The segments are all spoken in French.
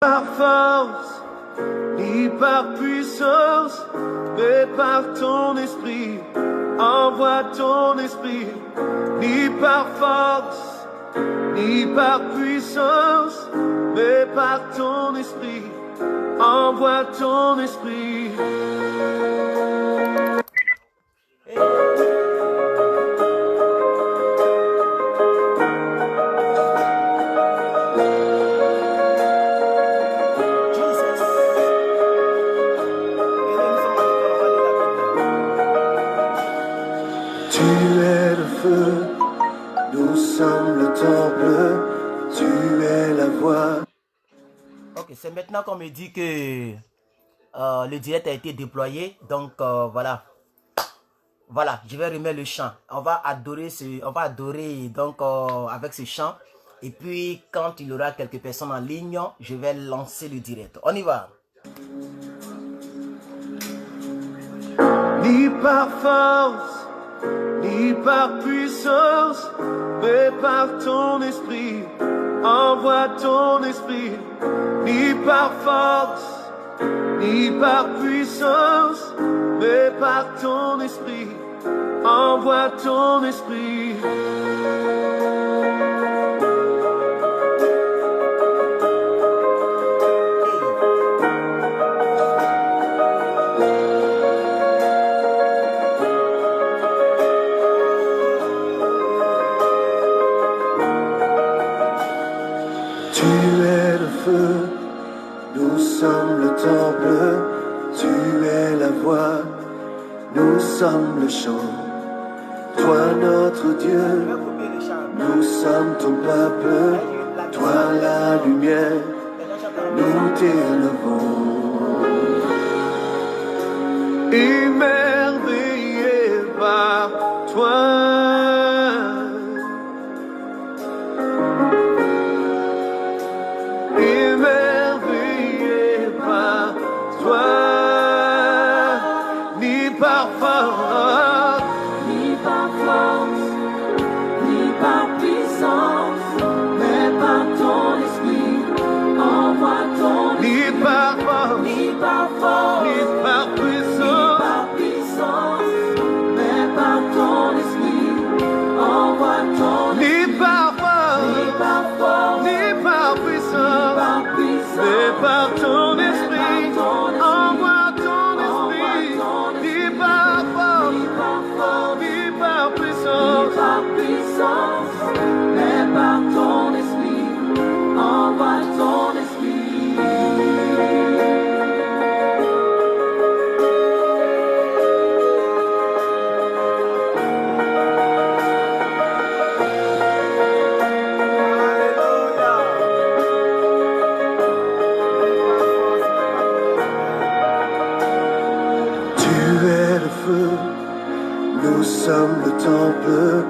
Par force, ni par puissance, mais par ton esprit. Envoie ton esprit, ni par force, ni par puissance, mais par ton esprit. Envoie ton esprit. Nous sommes le temple, tu es la voix. Ok, c'est maintenant qu'on me dit que le direct a été déployé. Donc voilà. Voilà, je vais remettre le chant. On va adorer donc avec ce chant. Et puis quand il y aura quelques personnes en ligne, je vais lancer le direct. On y va. Ni par force, ni par puissance, mais par ton esprit. Envoie ton esprit. Ni par force, ni par puissance, mais par ton esprit. Envoie ton esprit. Nous sommes le temple, tu es la voix, nous sommes le chant. Toi notre Dieu, nous sommes ton peuple, toi la lumière, nous t'élevons. Émerveillé par toi. Par ton esprit, envoie ton esprit, ni par force, ni par puissance, mais par ton esprit, envoie ton esprit. Nous sommes le temple,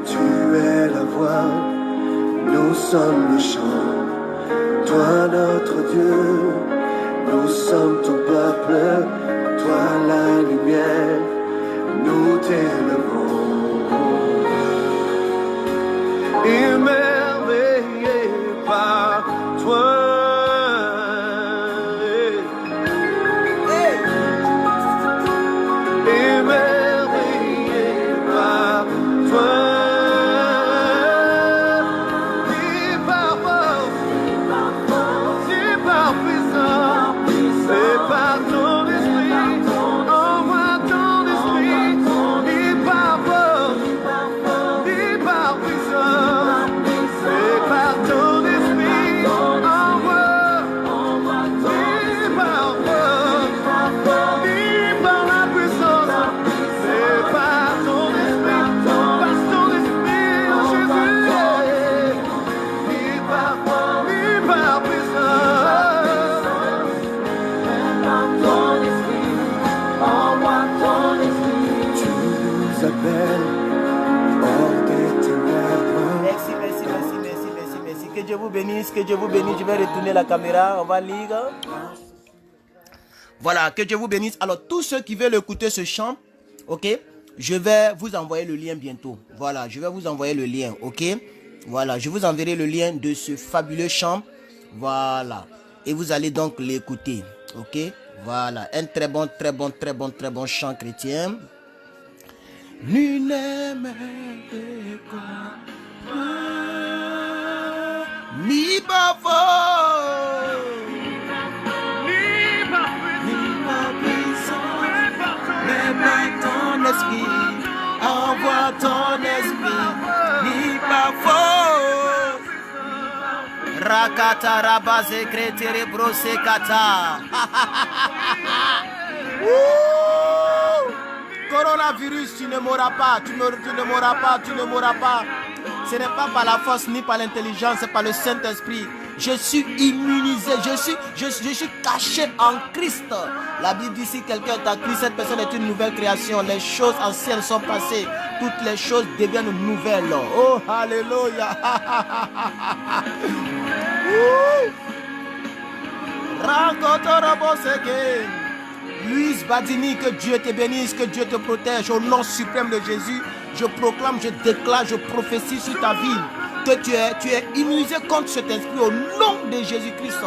tu es la voix, nous sommes le chant. Toi notre Dieu, nous sommes ton peuple, toi la lumière, nous t'élevons. Émerveillé par toi. Que Dieu vous bénisse, que Dieu vous bénisse. Je vais retourner la caméra, on va lire. Voilà, que Dieu vous bénisse. Alors, tous ceux qui veulent écouter ce chant, ok, je vais vous envoyer le lien bientôt. Voilà, je vais vous envoyer le lien, ok. Voilà, je vous enverrai le lien de ce fabuleux chant. Voilà. Et vous allez donc l'écouter. Ok? Voilà. Un très bon chant chrétien. Nul n'aime quoi. Ni pas fort. Ni pas puissant. Mais par ton esprit. Envoie ton esprit. Ni pas fort. Rakata rabaze kretere brose kata. Coronavirus, tu ne mourras pas, tu ne mourras pas, tu ne mourras pas. Ce n'est pas par la force ni par l'intelligence, c'est par le Saint-Esprit. Je suis immunisé, je suis caché en Christ. La Bible dit si quelqu'un est en Christ, cette personne est une nouvelle création. Les choses anciennes sont passées, toutes les choses deviennent nouvelles. Oh, alléluia. Louise Badini, que Dieu te bénisse, que Dieu te protège. Au nom suprême de Jésus, je proclame, je déclare, je prophétie sur ta vie que tu es immunisé contre cet esprit au nom de Jésus-Christ.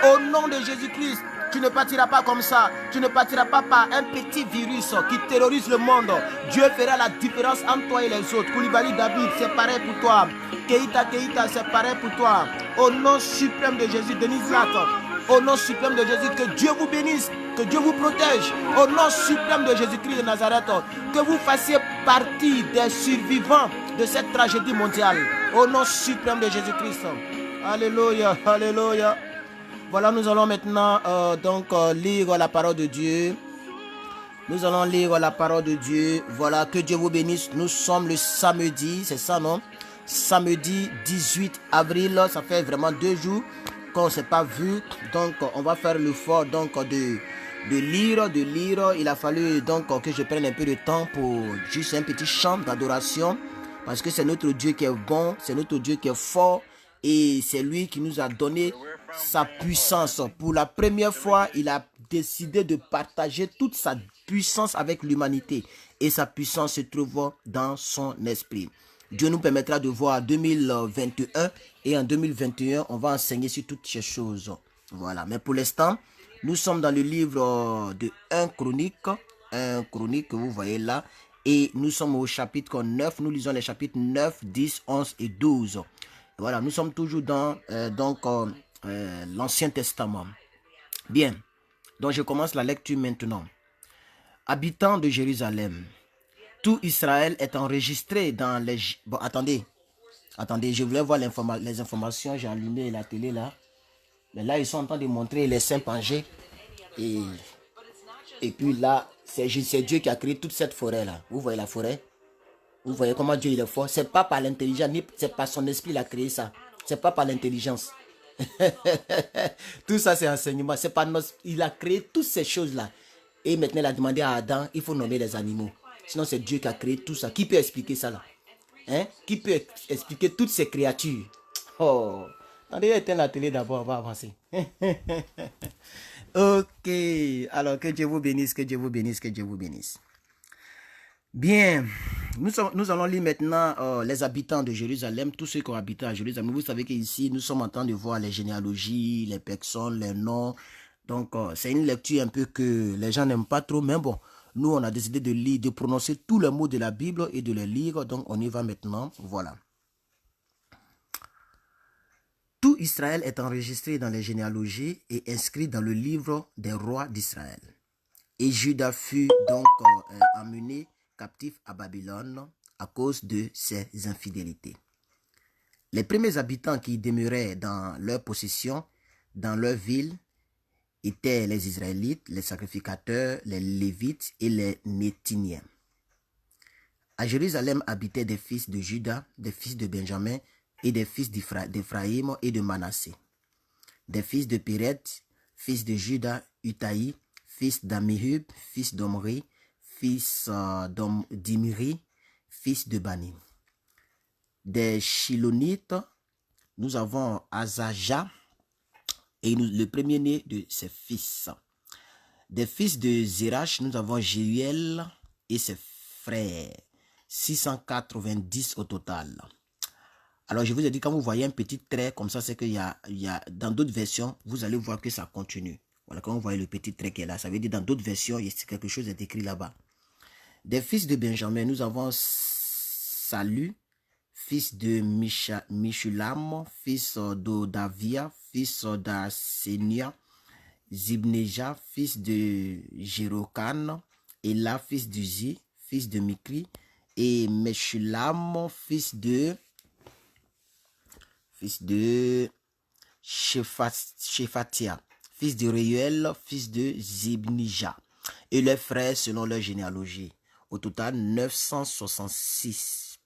Au nom de Jésus-Christ, tu ne partiras pas comme ça. Tu ne partiras pas par un petit virus qui terrorise le monde. Dieu fera la différence entre toi et les autres. Koulibaly David, c'est pareil pour toi. Keita, c'est pareil pour toi. Au nom suprême de Jésus, Denise Latte, au nom suprême de Jésus, que Dieu vous bénisse, que Dieu vous protège. Au nom suprême de Jésus-Christ de Nazareth, que vous fassiez partie des survivants de cette tragédie mondiale. Au nom suprême de Jésus-Christ. Alléluia, alléluia. Voilà, nous allons maintenant lire la parole de Dieu. Nous allons lire la parole de Dieu. Voilà, que Dieu vous bénisse. Nous sommes le samedi, c'est ça, non? Samedi 18 avril, ça fait vraiment 2 jours qu'on ne s'est pas vu. Donc, on va faire l'effort de lire. Il a fallu donc que je prenne un peu de temps pour juste un petit chant d'adoration. Parce que c'est notre Dieu qui est bon, c'est notre Dieu qui est fort. Et c'est lui qui nous a donné sa puissance. Pour la première fois, il a décidé de partager toute sa puissance avec l'humanité. Et sa puissance se trouve dans son esprit. Dieu nous permettra de voir 2021 et en 2021, on va enseigner sur toutes ces choses. Voilà, mais pour l'instant, nous sommes dans le livre de 1 Chronique que vous voyez là. Et nous sommes au chapitre 9, nous lisons les chapitres 9, 10, 11 et 12. Voilà, nous sommes toujours dans l'Ancien Testament. Bien, donc je commence la lecture maintenant. Habitants de Jérusalem, tout Israël est enregistré dans les... Bon, attendez, je voulais voir les informations, j'ai allumé la télé là. Mais là, ils sont en train de montrer les saints pangés. Et puis là, c'est Dieu qui a créé toute cette forêt là. Vous voyez la forêt? Vous voyez comment Dieu il est fort? C'est pas par l'intelligence, ni c'est par son esprit qu'il a créé ça. C'est pas par l'intelligence. Tout ça c'est enseignement. C'est pas notre... Il a créé toutes ces choses là. Et maintenant il a demandé à Adam, il faut nommer les animaux. Sinon c'est Dieu qui a créé tout ça. Qui peut expliquer ça là? Hein? Qui peut expliquer toutes ces créatures? Oh, attendez, éteins la télé d'abord, on va avancer. Ok, alors que Dieu vous bénisse, que Dieu vous bénisse, que Dieu vous bénisse. Bien, nous allons lire maintenant les habitants de Jérusalem, tous ceux qui ont habité à Jérusalem. Vous savez qu'ici, nous sommes en train de voir les généalogies, les personnes, les noms. Donc, c'est une lecture un peu que les gens n'aiment pas trop, mais bon, nous, on a décidé de lire, de prononcer tous les mots de la Bible et de les lire. Donc, on y va maintenant. Voilà. Tout Israël est enregistré dans les généalogies et inscrit dans le livre des rois d'Israël. Et Juda fut donc emmené captif à Babylone à cause de ses infidélités. Les premiers habitants qui demeuraient dans leur possession, dans leur ville, étaient les Israélites, les sacrificateurs, les Lévites et les Néthiniens. À Jérusalem habitaient des fils de Juda, des fils de Benjamin et des fils d'Éphraïm et de Manassé. Des fils de Péret, fils de Juda, Utaï, fils d'Amihud, fils d'Omri, fils d'Imri, fils de Bani. Des Shilonites, nous avons Azaja et le premier-né de ses fils. Des fils de Zérach, nous avons Jéhuel et ses frères, 690 au total. Alors, je vous ai dit, quand vous voyez un petit trait comme ça, c'est qu'il y a, dans d'autres versions, vous allez voir que ça continue. Voilà, quand vous voyez le petit trait qui est là, ça veut dire dans d'autres versions, il y a quelque chose est écrit là-bas. Des fils de Benjamin, nous avons Salu, fils de Michulam, fils d'Odavia, fils d'Asenia, Zibneja, fils de Jérocan, Ela, fils d'Uzi, fils de Mikri, et Meshulam, fils de Shephatia, fils de Reuel, fils de Zibnija, et leurs frères selon leur généalogie. Au total, 966.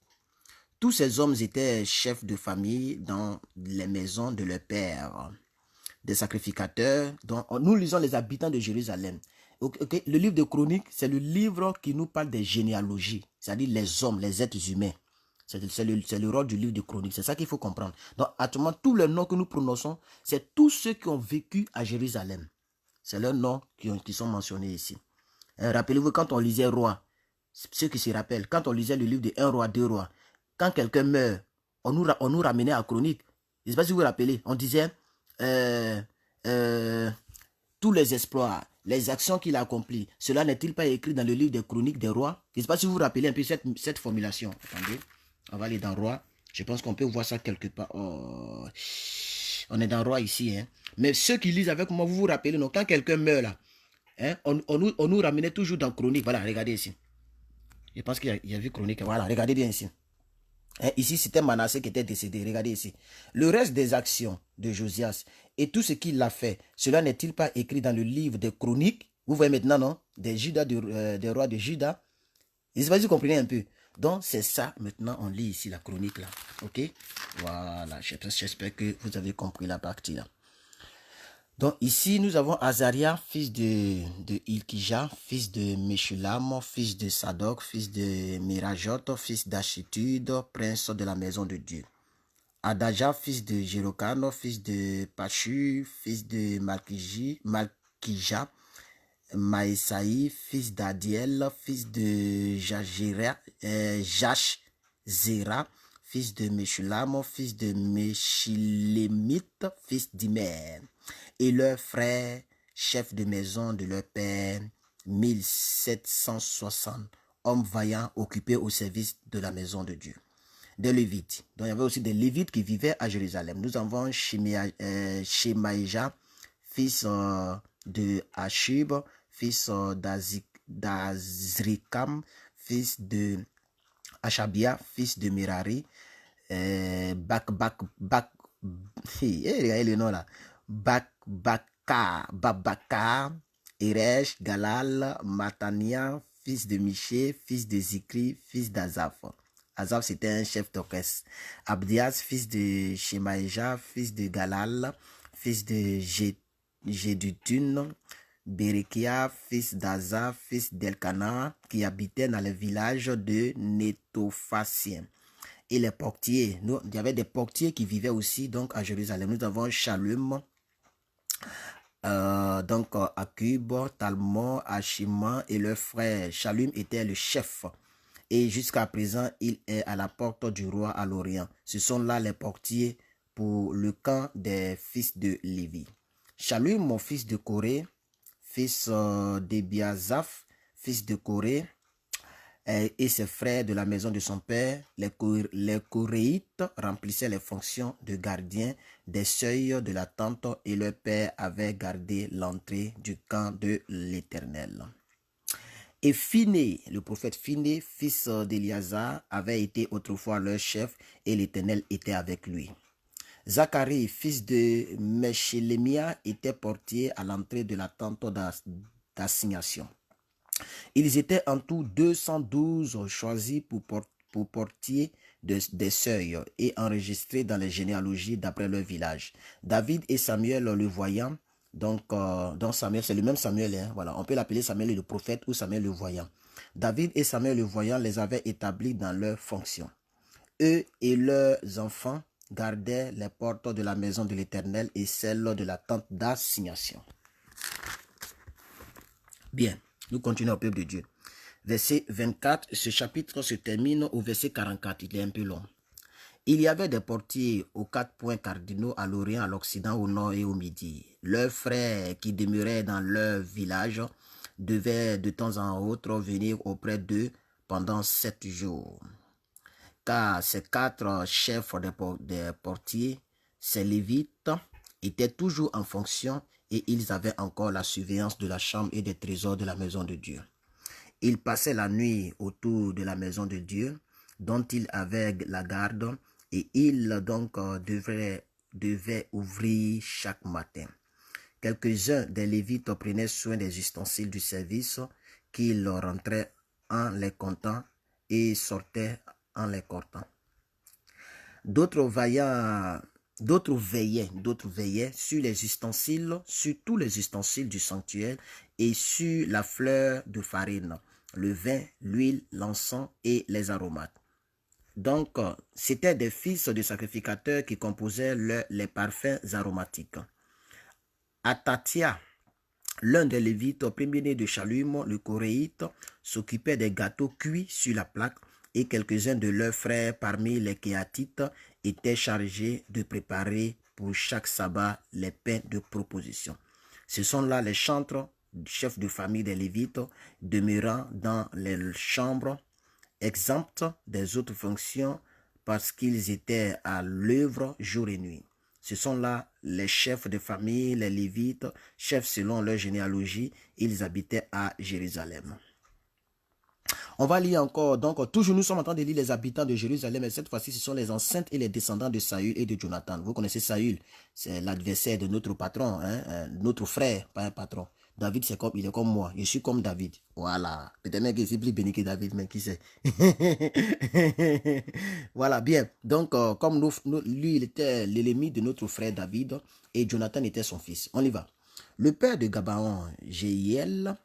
Tous ces hommes étaient chefs de famille dans les maisons de leur père, des sacrificateurs. Donc, nous lisons les habitants de Jérusalem. Okay. Le livre de Chroniques, c'est le livre qui nous parle des généalogies, c'est-à-dire les hommes, les êtres humains. C'est le rôle du livre de Chroniques, c'est ça qu'il faut comprendre. Donc, actuellement, tous les noms que nous prononçons, c'est tous ceux qui ont vécu à Jérusalem. C'est leurs noms qui sont mentionnés ici. Rappelez-vous, quand on lisait roi, ceux qui se rappellent, quand on lisait le livre de 1 roi, 2 rois, quand quelqu'un meurt, on nous ramenait à Chroniques. Je ne sais pas si vous vous rappelez, on disait tous les exploits, les actions qu'il a accomplies, cela n'est-il pas écrit dans le livre des Chroniques des rois? Je ne sais pas si vous vous rappelez un peu cette formulation. Attendez, on va aller dans roi. Je pense qu'on peut voir ça quelque part. Oh. On est dans roi ici. Hein. Mais ceux qui lisent avec moi, vous vous rappelez, non, quand quelqu'un meurt là, hein, on nous ramenait toujours dans Chroniques. Voilà, regardez ici. Je pense qu'il y a vu Chronique. Voilà, regardez bien ici. Hein, ici, c'était Manassé qui était décédé. Regardez ici. Le reste des actions de Josias et tout ce qu'il a fait, cela n'est-il pas écrit dans le livre des Chroniques? Vous voyez maintenant, non? Des rois de Juda. Je ne sais pas si vous comprenez un peu. Donc, c'est ça. Maintenant, on lit ici la chronique là. Ok? Voilà. J'espère que vous avez compris la partie là. Donc ici, nous avons Azaria, fils de Ilkija, fils de Meshulam, fils de Sadok, fils de Mirajot, fils d'Achitude, prince de la maison de Dieu. Adaja, fils de Jérokano, fils de Pachu, fils de Malkija, Maïsaï, fils d'Adiel, fils de Jachzera, fils de Meshulam, fils de Meshilémite, fils d'Imer. Et leurs frères, chefs de maison de leur père, 1760 hommes vaillants occupés au service de la maison de Dieu. Des Lévites. Donc il y avait aussi des Lévites qui vivaient à Jérusalem. Nous avons Shemaïja, fils de Ashub, fils d'Azrikam, fils de Achabia, fils de Merari, regardez le nom là. Babakar, Eresh, Galal, Matania, fils de Miché, fils de Zikri, fils d'Azaph. Azaph, c'était un chef d'orchestre. Abdias, fils de Shemaïja, fils de Galal, fils de Jedutun. Berekia, fils d'Azaph, fils d'Elkana, qui habitait dans le village de Netophatien. Et les portiers, il y avait des portiers qui vivaient aussi donc à Jérusalem. Nous avons Shalom, donc Akub, Talmon, Achima et leurs frères. Shalom était le chef. Et jusqu'à présent, il est à la porte du roi à l'Orient. Ce sont là les portiers pour le camp des fils de Lévi. Shalom, mon fils de Corée, fils d'Ebiazaph, fils de Corée, et ses frères de la maison de son père, les Coréites, remplissaient les fonctions de gardiens des seuils de la tente et leur père avait gardé l'entrée du camp de l'Éternel. Et Phiné, le prophète Phiné, fils d'Éliazar, avait été autrefois leur chef et l'Éternel était avec lui. Zacharie, fils de Meshélémia, était portier à l'entrée de la tente d'assignation. Ils étaient en tout 212 choisis pour portier des seuils et enregistrés dans les généalogies d'après leur village. David et Samuel le voyant, donc Samuel, c'est le même Samuel, hein, voilà, on peut l'appeler Samuel le prophète ou Samuel le voyant. David et Samuel le voyant les avaient établis dans leurs fonctions. Eux et leurs enfants gardaient les portes de la maison de l'Éternel et celles de la tente d'assignation. Bien. Nous continuons au peuple de Dieu. Verset 24, ce chapitre se termine au verset 44, il est un peu long. Il y avait des portiers aux 4 points cardinaux à l'Orient, à l'Occident, au Nord et au Midi. Leurs frères qui demeuraient dans leur village devaient de temps en autre venir auprès d'eux pendant 7 jours. Car ces 4 chefs des portiers, ces Lévites, étaient toujours en fonction et ils avaient encore la surveillance de la chambre et des trésors de la maison de Dieu. Ils passaient la nuit autour de la maison de Dieu, dont ils avaient la garde, et ils donc devaient ouvrir chaque matin. Quelques-uns des Lévites prenaient soin des ustensiles du service, qu'ils rentraient en les comptant et sortaient en les comptant. D'autres veillaient sur les ustensiles, sur tous les ustensiles du sanctuaire et sur la fleur de farine, le vin, l'huile, l'encens et les aromates. Donc, c'était des fils de sacrificateurs qui composaient les parfums aromatiques. Atatia, l'un des Lévites, premier-né de Shallum, le Coréite, s'occupait des gâteaux cuits sur la plaque et quelques-uns de leurs frères parmi les Kéatites étaient chargés de préparer pour chaque sabbat les pains de proposition. Ce sont là les chantres, chefs de famille des Lévites, demeurant dans les chambres, exempts des autres fonctions parce qu'ils étaient à l'œuvre jour et nuit. Ce sont là les chefs de famille, les Lévites, chefs selon leur généalogie, ils habitaient à Jérusalem. On va lire encore, donc toujours nous sommes en train de lire les habitants de Jérusalem, et cette fois-ci ce sont les ancêtres et les descendants de Saül et de Jonathan. Vous connaissez Saül, c'est l'adversaire de notre patron, notre frère, pas un patron. David, il est comme moi, je suis comme David. Voilà, peut-être même que je suis plus béni que David, mais qui sait. Voilà, bien. Donc, comme lui, il était l'ennemi de notre frère David, et Jonathan était son fils. On y va. Le père de Gabaon, Jéhiel,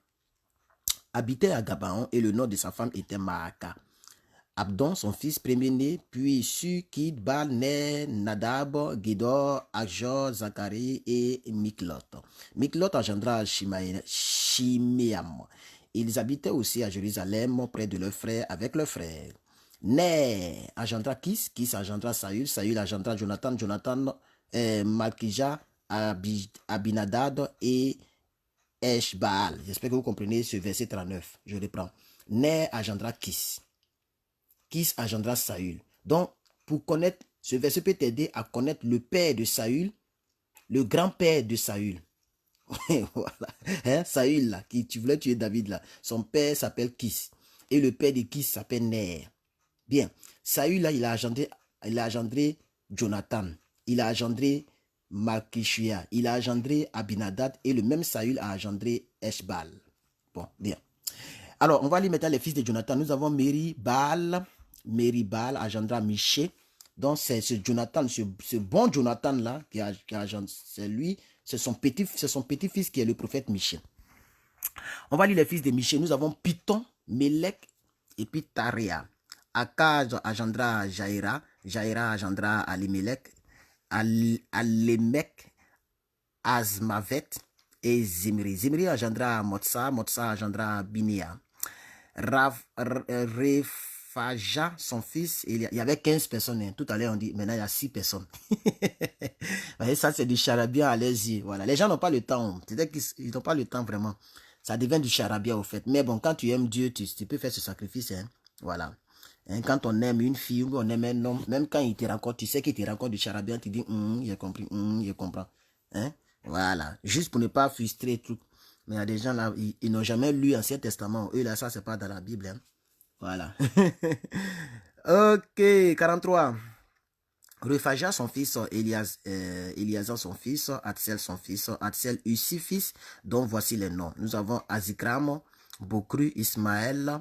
habitait à Gabaon et le nom de sa femme était Maaka. Abdon, son fils premier-né, puis Sukid, Bal, Ner, Nadab, Gidor, Ajor, Zacharie et Miklot. Miklot engendra Shimeam. Ils habitaient aussi à Jérusalem près de leurs frères avec leurs frères. Ner engendra Kis, Kis engendra Saül, Saül engendra Jonathan, Jonathan, Malkija, Abinadad et Eshbaal. J'espère que vous comprenez ce verset 39. Je reprends. Ner engendra Kis. Kis engendra Saül. Donc, pour connaître, ce verset peut t'aider à connaître le père de Saül, le grand-père de Saül. Voilà. Hein? Saül, là, tu voulais tuer David, là. Son père s'appelle Kis. Et le père de Kis s'appelle Ner. Bien. Saül, là, il a engendré Jonathan. Il a engendré Malkishua. Il a engendré Abinadad. Et le même Saül a engendré Eshbaal. Bon, bien. Alors, on va lire maintenant les fils de Jonathan. Nous avons Merib-Baal. Merib-Baal engendra Miché. Donc, c'est ce Jonathan, ce bon Jonathan-là, c'est lui, c'est son petit-fils qui est le prophète Miché. On va lire les fils de Miché. Nous avons Python, Mélec et puis Taria. Akaz engendra Jaïra. Jaïra engendra Alimelech. Alémec, Azmavet et Zimri. Zimri engendra Motsa. Motsa engendra Binia. Refaja, son fils, il y avait 15 personnes. Hein. Tout à l'heure, on dit, maintenant il y a 6 personnes. Ça, c'est du charabia à leurs yeux. Voilà. Les gens n'ont pas le temps. C'est-à-dire qu'ils n'ont pas le temps vraiment. Ça devient du charabia au fait. Mais bon, quand tu aimes Dieu, tu peux faire ce sacrifice. Hein. Voilà. Hein, quand on aime une fille ou on aime un homme, même quand il te rencontre, tu sais qu'il te rencontre du charabia, tu dis, j'ai compris, je comprends. Hein? Voilà. Juste pour ne pas frustrer tout. Mais il y a des gens là, ils n'ont jamais lu l'Ancien Testament. Eux là, ça, c'est pas dans la Bible. Hein. Voilà. Ok, 43. Refaja, son fils, Eliazar, son fils, Atsel, son fils, Atsel eut 6 fils, dont voici les noms. Nous avons Azikram, Bokru, Ismaël,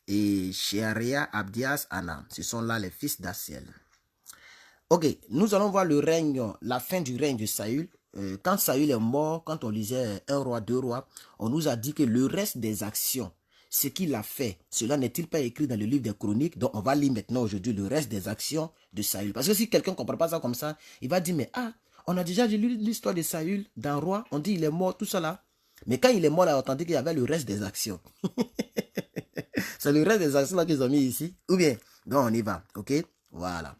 et Shearia, Abdias, Anna. Ce sont là les fils d'Atsiel. Ok, nous allons voir le règne, la fin du règne de Saül. Quand Saül est mort, quand on lisait 1 roi, 2 rois, on nous a dit que le reste des actions, ce qu'il a fait, cela n'est-il pas écrit dans le livre des chroniques? Donc on va lire maintenant aujourd'hui le reste des actions de Saül. Parce que si quelqu'un ne comprend pas ça comme ça, il va dire, mais on a déjà lu l'histoire de Saül dans roi, on dit il est mort, tout ça là. Mais quand il est mort, là, on a entendu qu'il y avait le reste des actions. C'est le reste des actions là qu'ils ont mis ici. Ou bien, donc on y va, ok? Voilà.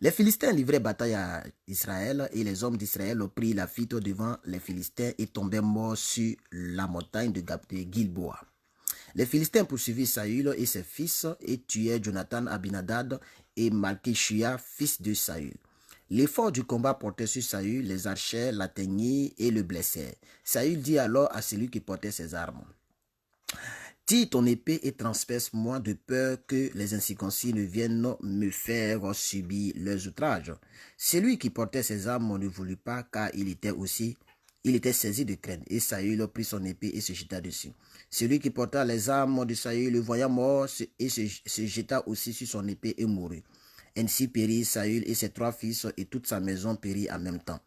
Les Philistins livraient bataille à Israël et les hommes d'Israël prirent la fuite devant les Philistins et tombèrent morts sur la montagne de Gilboa. Les Philistins poursuivirent Saül et ses fils et tuèrent Jonathan, Abinadab et Malchishua, fils de Saül. L'effort du combat portait sur Saül, les archers l'atteignaient et le blessèrent. Saül dit alors à celui qui portait ses armes: tire ton épée et transperce-moi de peur que les incirconcis ne viennent me faire subir leurs outrages. Celui qui portait ses armes ne voulut pas, car il était saisi de crainte. Et Saül prit son épée et se jeta dessus. Celui qui porta les armes de Saül, le voyant mort, se jeta aussi sur son épée et mourut. Ainsi périt Saül et ses 3 fils, et toute sa maison périt en même temps.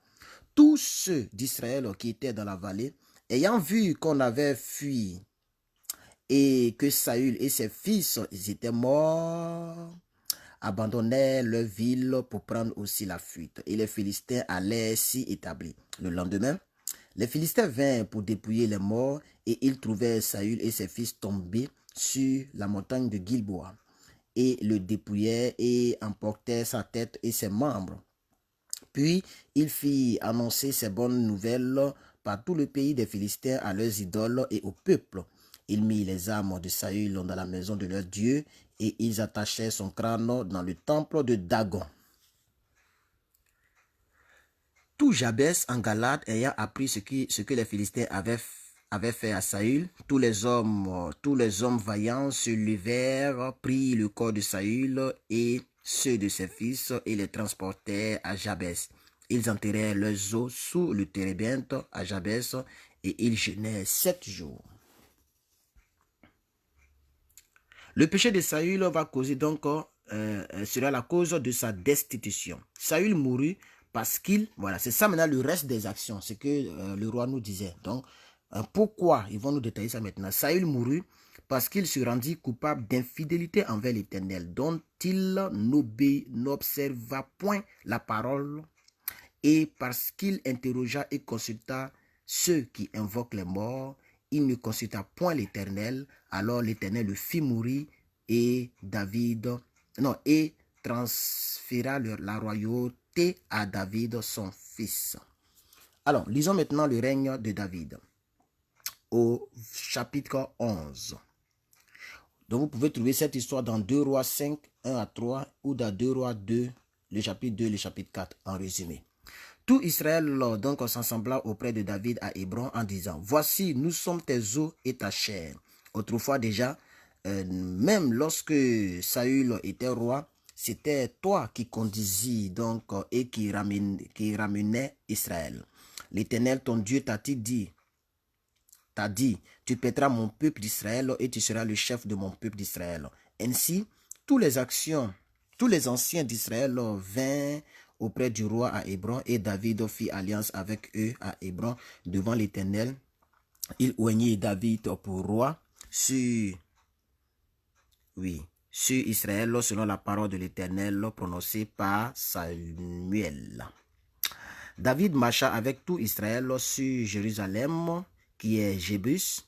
Tous ceux d'Israël qui étaient dans la vallée, ayant vu qu'on avait fui et que Saül et ses fils étaient morts, abandonnèrent leur ville pour prendre aussi la fuite. Et les Philistins allaient s'y établir. Le lendemain, les Philistins vinrent pour dépouiller les morts, et ils trouvèrent Saül et ses fils tombés sur la montagne de Gilboa, et le dépouillèrent et emportèrent sa tête et ses membres. Puis ils firent annoncer ces bonnes nouvelles par tout le pays des Philistins à leurs idoles et au peuple. Ils mirent les armes de Saül dans la maison de leur Dieu, et ils attachèrent son crâne dans le temple de Dagon. Tout Jabès en Galade ayant appris ce que les Philistins avaient fait à Saül, tous les hommes vaillants se levèrent, prirent le corps de Saül et ceux de ses fils et les transportèrent à Jabès. Ils enterrèrent leurs os sous le térébinthe à Jabès, et ils jeûnèrent 7 jours. Le péché de Saül va causer donc sera la cause de sa destitution. Saül mourut parce qu'il, voilà, c'est ça maintenant le reste des actions, c'est que le roi nous disait. Donc, pourquoi, ils vont nous détailler ça maintenant. Saül mourut parce qu'il se rendit coupable d'infidélité envers l'Éternel, dont il n'observa point la parole, et parce qu'il interrogea et consulta ceux qui invoquent les morts. Il ne consulta point l'Éternel, alors l'Éternel le fit mourir, et transféra la royauté à David son fils. Alors, lisons maintenant le règne de David au chapitre 11. Donc, vous pouvez trouver cette histoire dans 2 Rois 5, 1 à 3, ou dans 2 Rois 2, le chapitre 2, le chapitre 4, en résumé. Tout Israël donc s'assembla auprès de David à Hébron en disant: voici, nous sommes tes os et ta chair. Autrefois déjà, même lorsque Saül était roi, c'était toi qui conduisis donc et qui ramenait Israël. L'Éternel ton Dieu t'a dit, tu paîtras mon peuple d'Israël et tu seras le chef de mon peuple d'Israël. Ainsi, tous les anciens d'Israël vinrent auprès du roi à Hébron, et David fit alliance avec eux à Hébron devant l'Éternel. Il oignit David pour roi sur Israël selon la parole de l'Éternel prononcée par Samuel. David marcha avec tout Israël sur Jérusalem, qui est Jébus,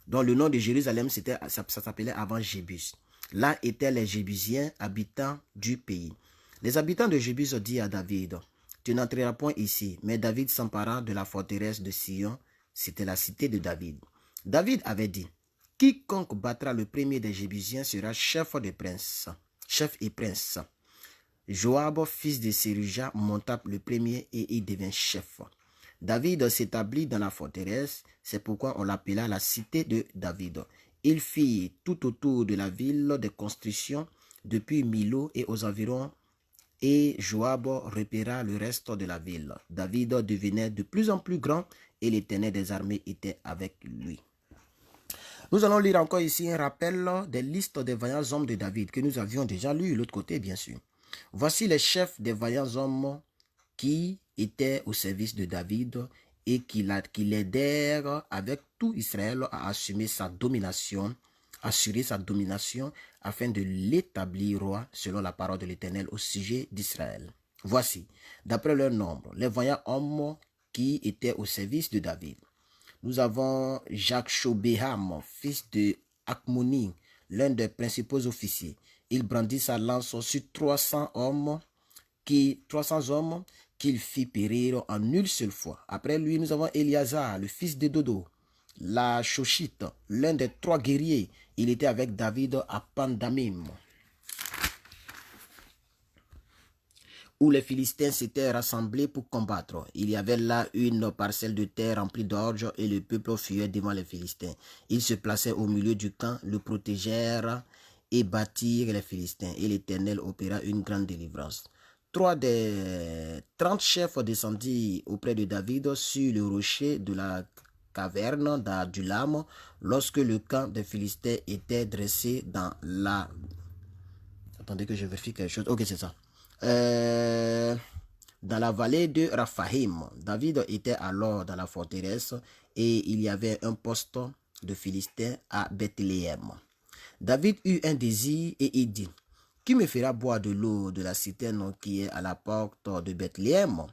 dont le nom de Jérusalem ça s'appelait avant Jébus. Là étaient les Jébusiens, habitants du pays. Les habitants de Jébus dirent à David: tu n'entreras point ici. Mais David s'empara de la forteresse de Sion, c'était la cité de David. David avait dit: quiconque battra le premier des Jébusiens sera chef et prince. Joab, fils de Séruja, monta le premier et il devint chef. David s'établit dans la forteresse, c'est pourquoi on l'appela la cité de David. Il fit tout autour de la ville des constructions depuis Milo et aux environs, et Joab repéra le reste de la ville. David devenait de plus en plus grand et l'Éternel des armées était avec lui. Nous allons lire encore ici un rappel des listes des vaillants hommes de David que nous avions déjà lu de l'autre côté, bien sûr. Voici les chefs des vaillants hommes qui étaient au service de David et qui l'aidèrent avec tout Israël à assurer sa domination afin de l'établir roi selon la parole de l'Éternel au sujet d'Israël. Voici, d'après leur nombre, les vaillants hommes qui étaient au service de David. Nous avons Jacques-Chobéham, fils de Akmoni, l'un des principaux officiers. Il brandit sa lance sur 300 hommes 300 hommes qu'il fit périr en une seule fois. Après lui, nous avons Éléazar, le fils de Dodo, la Shoshite, l'un des 3 guerriers. Il était avec David à Pandamim, où les Philistins s'étaient rassemblés pour combattre. Il y avait là une parcelle de terre remplie d'orge et le peuple fuyait devant les Philistins. Ils se plaçaient au milieu du camp, le protégèrent et battirent les Philistins. Et l'Éternel opéra une grande délivrance. 3 des 30 chefs descendirent auprès de David sur le rocher de la caverne d'Adullam lorsque le camp des Philistins était dressé dans la... Attendez que je vérifie quelque chose. Ok, c'est ça. Dans la vallée de Raphaïm. David était alors dans la forteresse et il y avait un poste de Philistins à Bethléem. David eut un désir et il dit: qui me fera boire de l'eau de la citerne qui est à la porte de Bethléem?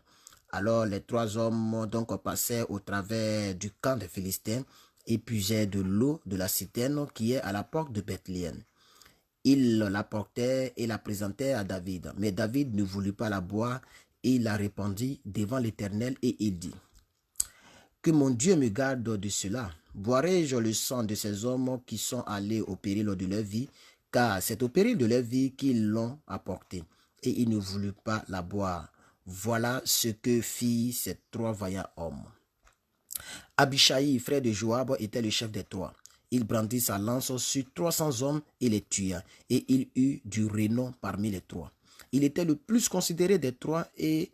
Alors les 3 hommes donc passaient au travers du camp des Philistins et puisaient de l'eau de la citerne qui est à la porte de Bethléem. Ils la portaient et la présentaient à David. Mais David ne voulut pas la boire et il la répandit devant l'Éternel et il dit: que mon Dieu me garde de cela. Boirai-je le sang de ces hommes qui sont allés au péril de leur vie, car c'est au péril de leur vie qu'ils l'ont apportée. Et il ne voulut pas la boire. Voilà ce que firent ces 3 vaillants hommes. Abishai, frère de Joab, était le chef des 3. Il brandit sa lance sur 300 hommes et les tua, et il eut du renom parmi les 3. Il était le plus considéré des 3 et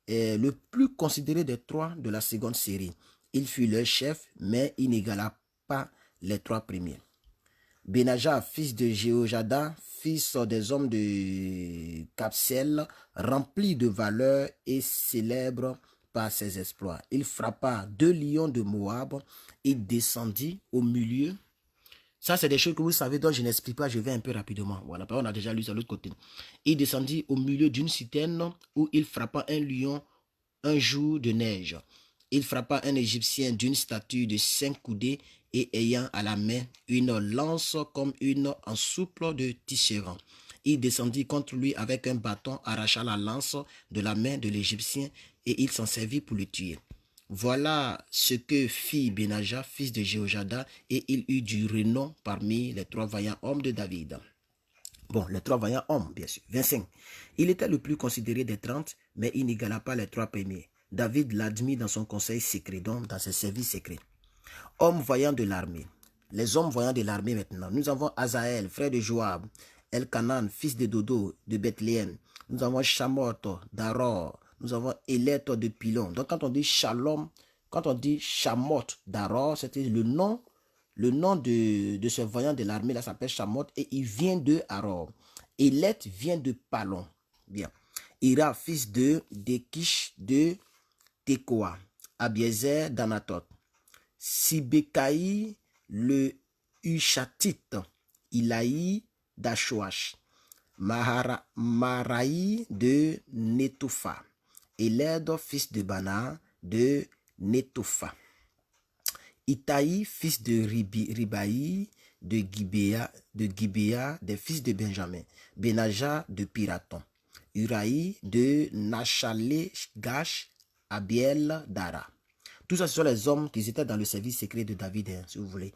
le plus considéré des 3 de la seconde série. Il fut leur chef, mais il n'égala pas les 3 premiers. Benaja, fils de Jéhojada, fils des hommes de Capsel, rempli de valeur et célèbre par ses exploits. Il frappa 2 lions de Moab et descendit au milieu. Ça, c'est des choses que vous savez, dont je n'explique pas, je vais un peu rapidement. Voilà, on a déjà lu ça de l'autre côté. Il descendit au milieu d'une citerne où il frappa un lion un jour de neige. Il frappa un Égyptien d'une stature de 5 coudées et ayant à la main une lance comme une ensouple de tisserand. Il descendit contre lui avec un bâton, arracha la lance de la main de l'Égyptien et il s'en servit pour le tuer. Voilà ce que fit Benaja, fils de Jéhojada, et il eut du renom parmi les 3 vaillants hommes de David. Bon, les 3 vaillants hommes, bien sûr. 25. Il était le plus considéré des 30, mais il n'égala pas les 3 premiers. David l'admit dans son conseil secret, donc dans ses services secrets. Hommes voyants de l'armée. Les hommes voyants de l'armée maintenant. Nous avons Azaël, frère de Joab, Elkanan, fils de Dodo, de Bethléem. Nous avons Shamoth, d'Aror. Nous avons Élète de Pilon. Donc quand on dit Shalom, quand on dit Shamoth d'Aror, c'était le nom de ce voyant de l'armée là s'appelle Shamoth et il vient de Aror. Élète vient de Palon. Bien. Ira, fils de Dekish de Tekoa. Abiezer d'Anatot. Sibekaï le Ushatite. Ilaï d'Ashoach. Maraï de Netopha. Élède, fils de Bana de Netopha. Itaï, fils de Ribaï de Gibéa, des fils de Benjamin. Benaja de Piraton. Uraï de Nachalé-Gash, Abiel d'Ara. Tout ça, ce sont les hommes qui étaient dans le service secret de David, hein, si vous voulez.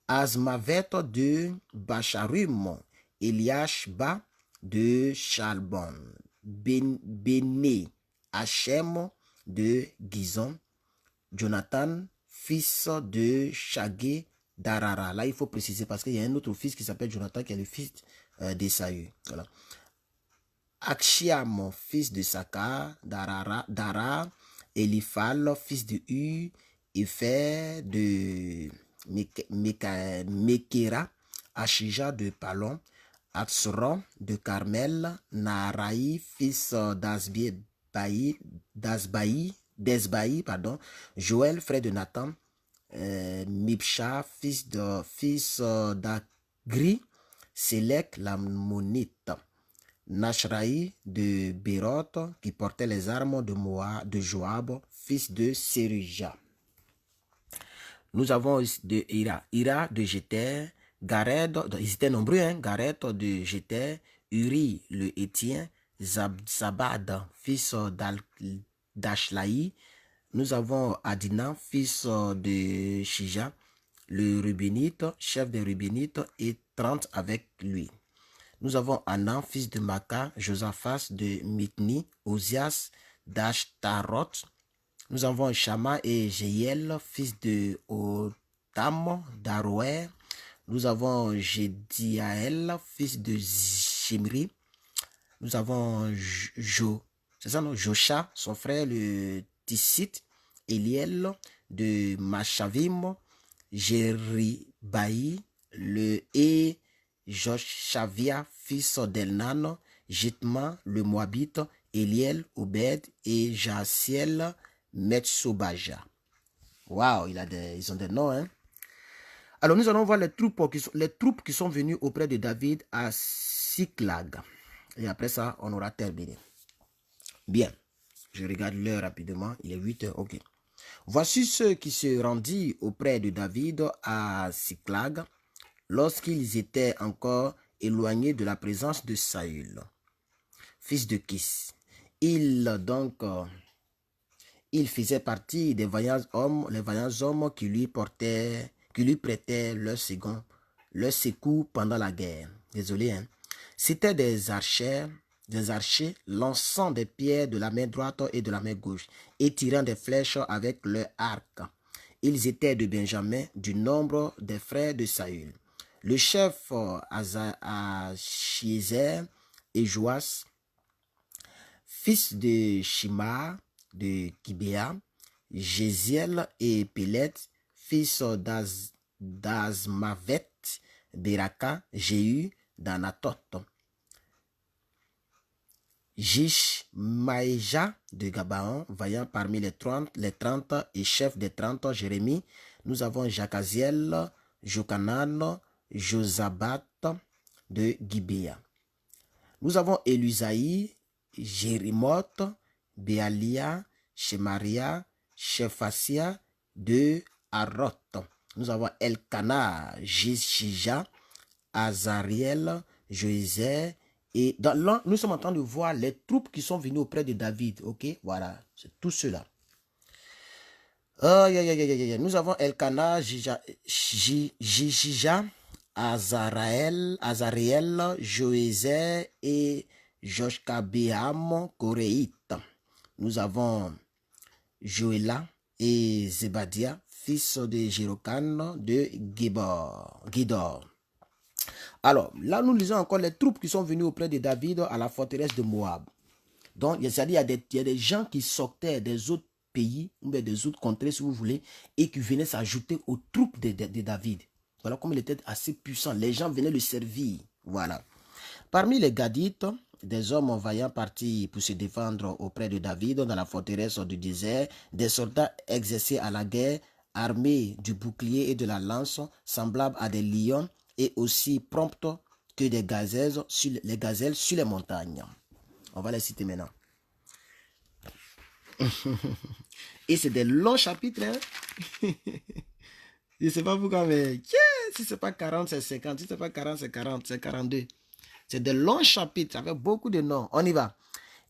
Azmavet de Bacharum, Eliashba de Chalbon, Béné, Hachem de Gizon, Jonathan, fils de Shagé d'Arara. Là, il faut préciser parce qu'il y a un autre fils qui s'appelle Jonathan, qui est le fils d'Esaü. Voilà. Akshiam, fils de Saka, d'Ara, Eliphal, fils de U, Epher de Mekera, Ashija de Palon, Atsron de Carmel, Naraï, fils d'Esbaï, Joël, frère de Nathan, Mipsha, fils d'Agri, Sélec, l'Ammonite, Nashraï de Béroth, qui portait les armes de Joab, fils de Serija. Nous avons de Ira de Jéter, Gared, ils étaient nombreux, hein, Gared de Jéter, Uri le Hétien, Zabad, fils d'Ashlaï. Nous avons Adina, fils de Shija, le Rubénite, chef des Rubénites, et 30 avec lui. Nous avons Anan, fils de Maka, Josaphat de Mitni, Ozias d'Ashtaroth. Nous avons Shama et Jéiel, fils de Otam d'Aroer. Nous avons Jédiaël, fils de Shimri. Nous avons Josha, son frère, le Tissite. Eliel de Machavim. Jéribaï, le et Joshavia, fils d'Elnan. Jitma, le Moabite. Eliel, Obed et Jaasiel, Metsobaja. Waouh, ils ont des noms, hein. Alors, nous allons voir les troupes qui sont venues auprès de David à Siklag. Et après ça, on aura terminé. Bien. Je regarde l'heure rapidement. Il est 8 heures. Ok. Voici ceux qui se rendirent auprès de David à Siklag lorsqu'ils étaient encore éloignés de la présence de Saül, fils de Kis. Il faisait partie des vaillants hommes qui lui prêtaient leur secours pendant la guerre. Désolé, hein. C'étaient des archers lançant des pierres de la main droite et de la main gauche et tirant des flèches avec leur arc. Ils étaient de Benjamin, du nombre des frères de Saül. Le chef Achiezer et Joas, fils de Shima de Kibéa, Jéziel et Pélet, fils d'Azmavet, Beraka, Jéhu, d'Anatoth, Jishmaïja de Gabaon, vaillant parmi les 30 et chef des 30, Jérémie. Nous avons Jakaziel, Jokanan, Josabat de Gibéa. Nous avons Élusaï, Jérimoth, Béalia, Shemaria, Shephasia de Haroth. Nous avons Elkana, Jishija, Azariel, Joézer. Et là, nous sommes en train de voir les troupes qui sont venues auprès de David. Ok, voilà, c'est tout cela. Nous avons Elkana, Jijija, Azariel, Joézer et Joshkabéam, Koréite. Nous avons Joéla et Zebadia, fils de Jérokan de Gidor. Alors, là, nous lisons encore les troupes qui sont venues auprès de David à la forteresse de Moab. Donc, c'est-à-dire il y a des gens qui sortaient des autres pays, ou bien des autres contrées, si vous voulez, et qui venaient s'ajouter aux troupes de David. Voilà comme il était assez puissant. Les gens venaient le servir. Voilà. Parmi les Gadites, des hommes vaillants partis pour se défendre auprès de David dans la forteresse du désert, des soldats exercés à la guerre, armés du bouclier et de la lance, semblables à des lions, et aussi promptes que des gazelles sur les montagnes. On va les citer maintenant. Et c'est des longs chapitres. Hein? Je ne sais pas pourquoi, mais si ce n'est pas 40, c'est 50. Si ce n'est pas 40, c'est 40, c'est 42. C'est des longs chapitres avec beaucoup de noms. On y va.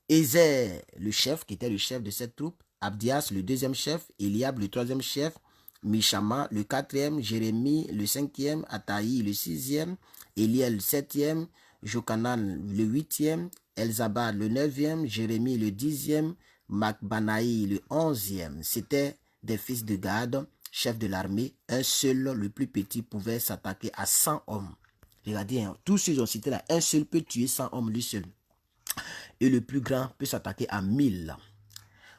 Ézer, le chef, qui était le chef de cette troupe. Abdias, le deuxième chef. Eliab, le troisième chef. Mishama, le quatrième. Jérémie, le cinquième. Ataï, le sixième. Eliel, le septième. Jokanan, le huitième. Elzabad, le neuvième. Jérémie, le dixième. Macbanaï, le onzième. C'était des fils de Gad, chef de l'armée. Un seul, le plus petit, pouvait s'attaquer à 100 hommes. Regardez, hein, tous ceux qui ont cité là, un seul peut tuer 100 hommes, lui seul. Et le plus grand peut s'attaquer à 1000.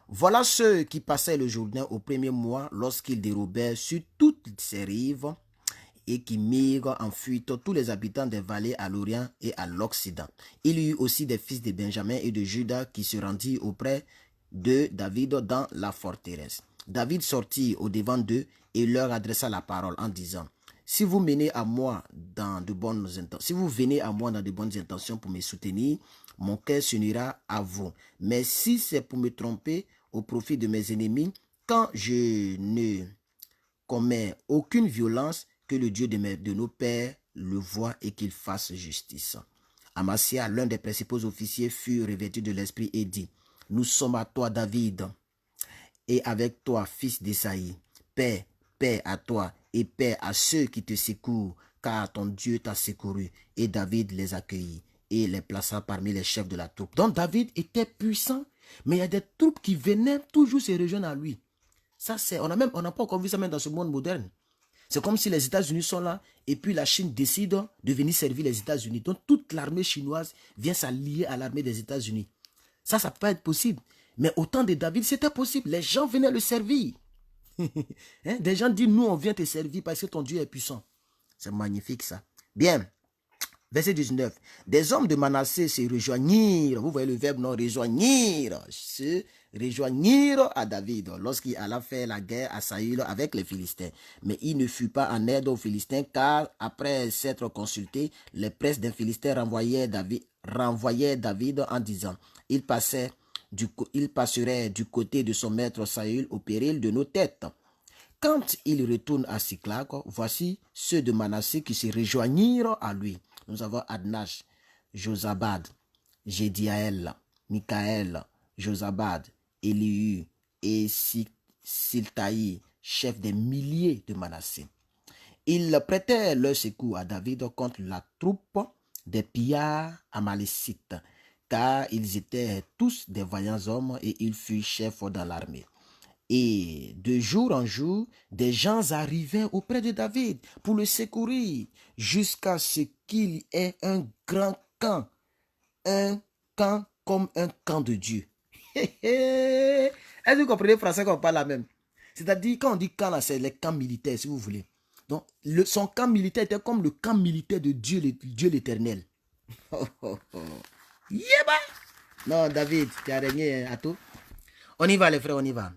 Voilà ceux qui passaient le Jourdain au premier mois lorsqu'ils dérobèrent sur toutes ses rives et qui mirent en fuite tous les habitants des vallées à l'Orient et à l'Occident. Il y eut aussi des fils de Benjamin et de Juda qui se rendirent auprès de David dans la forteresse. David sortit au devant d'eux et leur adressa la parole en disant: si vous venez à moi dans de bonnes intentions pour me soutenir, mon cœur s'unira à vous. Mais si c'est pour me tromper au profit de mes ennemis, quand je ne commets aucune violence, que le Dieu de nos pères le voie et qu'il fasse justice. Amasia, l'un des principaux officiers, fut revêtu de l'esprit et dit, nous sommes à toi, David, et avec toi, fils d'Esaïe. Paix, paix à toi, et paix à ceux qui te secourent, car ton Dieu t'a secouru. Et David les accueillit et les plaça parmi les chefs de la troupe. Donc David était puissant, mais il y a des troupes qui venaient toujours se rejoindre à lui. Ça, c'est, on n'a pas encore vu ça même dans ce monde moderne. C'est comme si les États-Unis sont là et puis la Chine décide de venir servir les États-Unis. Donc toute l'armée chinoise vient s'allier à l'armée des États-Unis. Ça peut pas être possible. Mais au temps de David, c'était possible. Les gens venaient le servir. Hein? Des gens disent, nous, on vient te servir parce que ton Dieu est puissant. C'est magnifique ça. Bien. Verset 19. Des hommes de Manassé se rejoignirent. Vous voyez le verbe, non? Rejoignir. Se rejoignirent à David lorsqu'il alla faire la guerre à Saül avec les Philistins. Mais il ne fut pas en aide aux Philistins car après s'être consulté, les princes des Philistins renvoyaient David en disant, il passerait du côté de son maître Saül au péril de nos têtes. Quand il retourne à Siclag, voici ceux de Manassé qui se rejoignirent à lui. Nous avons Adnach, Josabad, Jédiaël, Michaël, Josabad, Elihu et Siltaï, chef des milliers de Manassé. Ils prêtaient leur secours à David contre la troupe des pillards amalécites, car ils étaient tous des vaillants hommes et il fut chef dans l'armée. Et de jour en jour, des gens arrivaient auprès de David pour le secourir, jusqu'à ce qu'il y ait un grand camp, un camp comme un camp de Dieu. Est-ce que vous comprenez le français qu'on parle là même? C'est-à-dire, quand on dit camp là, c'est les camps militaires, si vous voulez. Donc, son camp militaire était comme le camp militaire de Dieu l'Éternel. Non, David, tu as régné à tout. On y va les frères, on y va.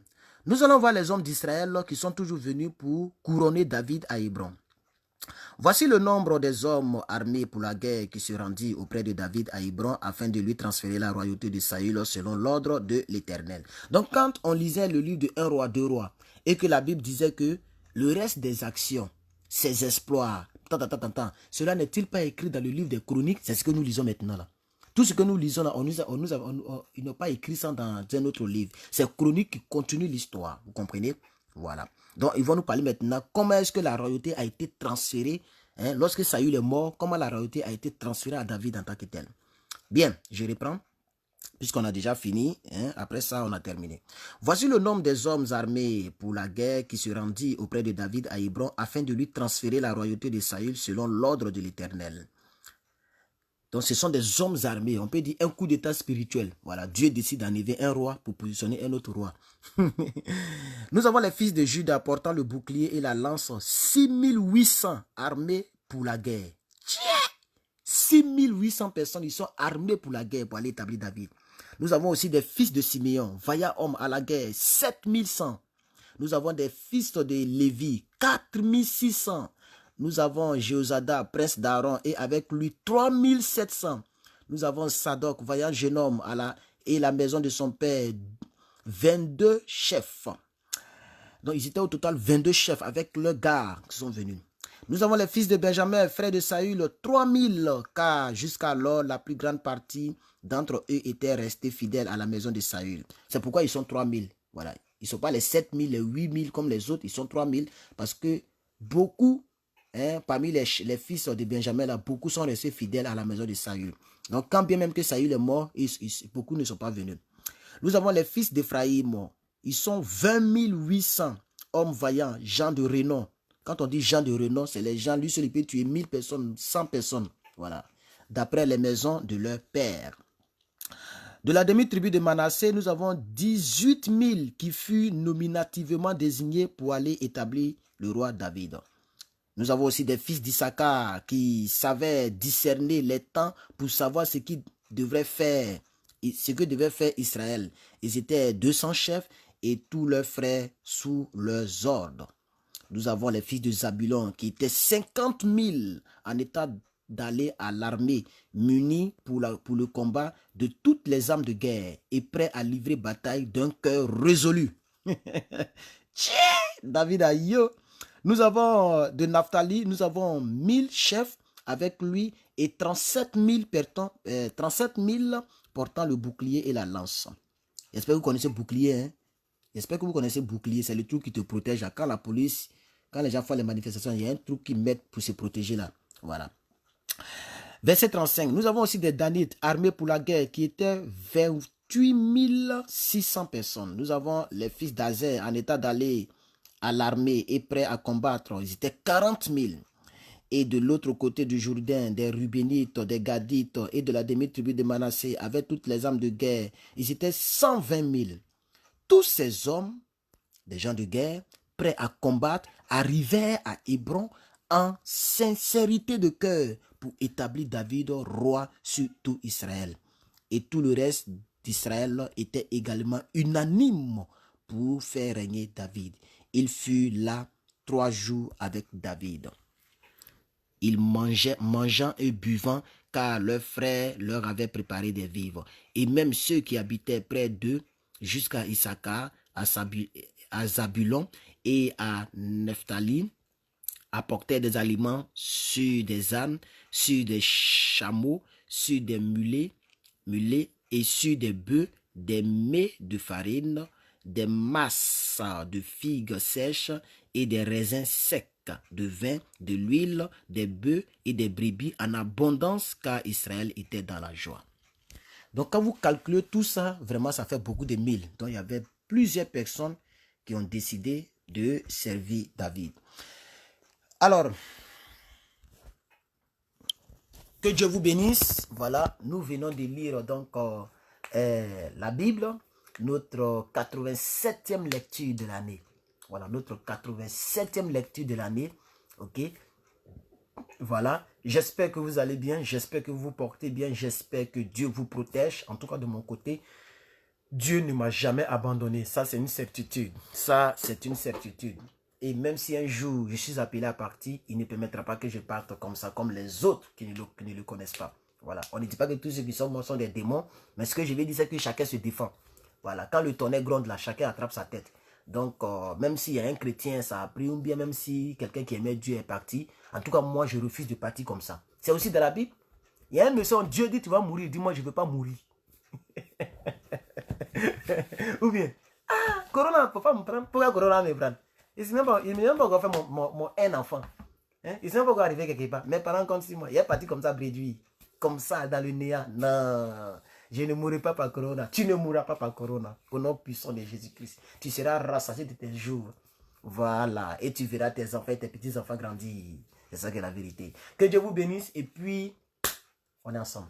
Nous allons voir les hommes d'Israël qui sont toujours venus pour couronner David à Hébron. Voici le nombre des hommes armés pour la guerre qui se rendit auprès de David à Hébron afin de lui transférer la royauté de Saül selon l'ordre de l'Éternel. Donc quand on lisait le livre de 1 roi, 2 rois et que la Bible disait que le reste des actions, ses exploits, cela n'est-il pas écrit dans le livre des chroniques? C'est ce que nous lisons maintenant là. Tout ce que nous lisons là, ils n'ont pas écrit ça dans un autre livre. C'est chronique qui continue l'histoire. Vous comprenez? Voilà. Donc, ils vont nous parler maintenant comment est-ce que la royauté a été transférée. Hein, lorsque Saül est mort, comment la royauté a été transférée à David en tant que tel. Bien, je reprends. Puisqu'on a déjà fini, hein, après ça, on a terminé. Voici le nombre des hommes armés pour la guerre qui se rendit auprès de David à Hébron afin de lui transférer la royauté de Saül selon l'ordre de l'Éternel. Donc, ce sont des hommes armés. On peut dire un coup d'état spirituel. Voilà, Dieu décide d'enlever un roi pour positionner un autre roi. Nous avons les fils de Juda portant le bouclier et la lance. 6800 armés pour la guerre. 6800 personnes, ils sont armés pour la guerre pour aller établir David. Nous avons aussi des fils de Siméon, vaillants hommes à la guerre, 7100. Nous avons des fils de Lévi, 4600. Nous avons Jéhozada, prince d'Aaron, et avec lui 3700. Nous avons Sadok, vaillant jeune homme, et la maison de son père, 22 chefs. Donc, ils étaient au total 22 chefs avec leurs gardes qui sont venus. Nous avons les fils de Benjamin, frères de Saül, 3000, car jusqu'alors, la plus grande partie d'entre eux étaient restés fidèles à la maison de Saül. C'est pourquoi ils sont 3000. Voilà. Ils ne sont pas les 7000, les 8000 comme les autres, ils sont 3000 parce que beaucoup... parmi les fils de Benjamin, là, beaucoup sont restés fidèles à la maison de Saül. Donc, quand bien même que Saül est mort, beaucoup ne sont pas venus. Nous avons les fils d'Éphraïm. Ils sont 20 800 hommes vaillants, gens de renom. Quand on dit gens de renom, c'est les gens, lui seul, il peut tuer 1000 personnes, 100 personnes. Voilà. D'après les maisons de leur père. De la demi-tribu de Manassé, nous avons 18 000 qui furent nominativement désignés pour aller établir le roi David. Nous avons aussi des fils d'Issachar qui savaient discerner les temps pour savoir ce que devait faire Israël. Ils étaient 200 chefs et tous leurs frères sous leurs ordres. Nous avons les fils de Zabulon qui étaient 50 000 en état d'aller à l'armée, munis pour le combat de toutes les armes de guerre et prêts à livrer bataille d'un cœur résolu. David Ayo. Nous avons de Naphtali, nous avons 1000 chefs avec lui et 37 000 portant le bouclier et la lance. J'espère que vous connaissez le bouclier. Hein? J'espère que vous connaissez le bouclier. C'est le truc qui te protège. Quand la police, quand les gens font les manifestations, il y a un truc qu'ils mettent pour se protéger là. Voilà. Verset 35. Nous avons aussi des Danites armés pour la guerre qui étaient 28 600 personnes. Nous avons les fils d'Azer en état d'aller à l'armée et prêts à combattre. Ils étaient 40 000. Et de l'autre côté du Jourdain, des Rubénites, des Gadites et de la demi-tribu de Manassé, avec toutes les armes de guerre, ils étaient 120 000. Tous ces hommes, des gens de guerre, prêts à combattre, arrivèrent à Hébron en sincérité de cœur pour établir David roi sur tout Israël. Et tout le reste d'Israël était également unanime pour faire régner David. Il fut là 3 jours avec David. Ils mangeant et buvant, car leurs frères leur avaient préparé des vivres. Et même ceux qui habitaient près d'eux, jusqu'à Issachar, à Zabulon et à Nephtali, apportaient des aliments sur des ânes, sur des chameaux, sur des mulets et sur des bœufs, des mets de farine, des masses de figues sèches et des raisins secs, de vin, de l'huile, des bœufs et des brebis en abondance, car Israël était dans la joie. Donc quand vous calculez tout ça, vraiment ça fait beaucoup de mille. Donc il y avait plusieurs personnes qui ont décidé de servir David. Alors, que Dieu vous bénisse. Voilà, nous venons de lire donc la Bible, notre 87e lecture de l'année. Voilà, notre 87e lecture de l'année. Ok. Voilà, j'espère que vous allez bien, j'espère que vous vous portez bien, j'espère que Dieu vous protège. En tout cas, de mon côté, Dieu ne m'a jamais abandonné. Ça, c'est une certitude. Ça, c'est une certitude. Et même si un jour, je suis appelé à partir, il ne permettra pas que je parte comme ça, comme les autres qui ne le connaissent pas. Voilà, on ne dit pas que tous ceux qui sont morts sont des démons, mais ce que je vais dire, c'est que chacun se défend. Voilà, quand le tonnerre gronde là, chacun attrape sa tête. Donc, même s'il y a un chrétien, ça a pris, ou bien même si quelqu'un qui aimait Dieu est parti, en tout cas, moi, je refuse de partir comme ça. C'est aussi dans la Bible. Il y a un monsieur, Dieu dit, tu vas mourir. Dis-moi, je ne veux pas mourir. Ou bien, Corona, il ne faut pas me prendre. Pourquoi Corona me prend? Il ne m'a même pas encore fait un enfant. Hein? Il ne s'est même pas encore arrivé quelque part. Mes parents comptent sur moi. Il est parti comme ça, réduit. Comme ça, dans le néant. Non. Je ne mourrai pas par Corona. Tu ne mourras pas par Corona. Au nom puissant de Jésus-Christ. Tu seras rassasié de tes jours. Voilà. Et tu verras tes enfants et tes petits-enfants grandir. C'est ça qui est la vérité. Que Dieu vous bénisse. Et puis, on est ensemble.